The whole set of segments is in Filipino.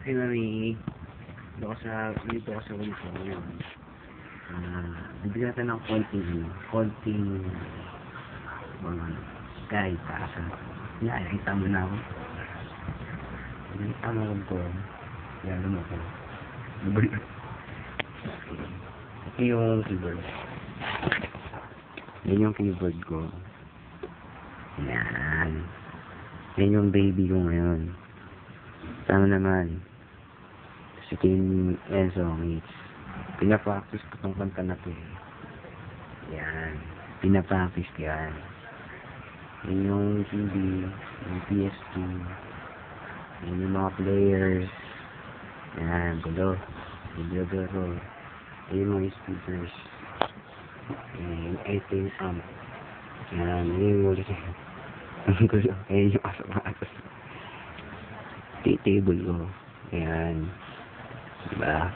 Hey, Mami. Dito ako sa ulit ko ngayon. Bibigyan natin ng konting, kahit taasa. Nakikita mo na ako. Nakikita mo ko. Yan, mo ko. Ito yung keyboard. Yan yung keyboard ko. Yan. Yan yung baby ko ngayon. Tama naman. Si Kim Enzo Hits. Pinapractice ko tong kanta na to. Yan. Pinapractice ko yan. Yan yung TV, yung PS2. Yan yung mga players. Yan, gulo. Video. Yan yung mga speakers. Yan, ito yung amp. Yan, yung ulit. Ang gulo. Yan yung asap-asap. Table ko. Ayan. Diba?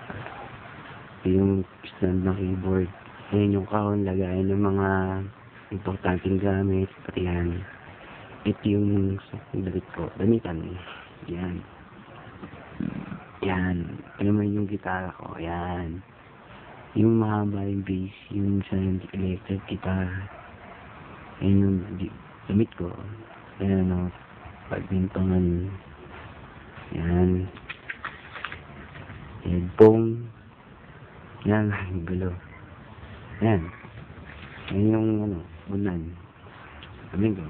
Ito yung stand ng keyboard. Ayan yung kahon, lagayan ng mga importanteng gamit. Pati yan. Ito yung damit ko. Damitan. Ayan. Ayan. Ito naman yung gitara ko. Ayan. Yung mahaba yung bass. Yung sa electric guitar. Ayan yung damit ko. Ayan o. Badminton. Yan. Headphone. Yan. Gulo. Yan. Yan yung unan. Amin ko.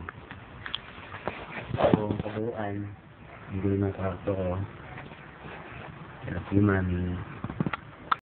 So, kabuuan. Ang gulo ng kwarto ko. Sarap yung Mami.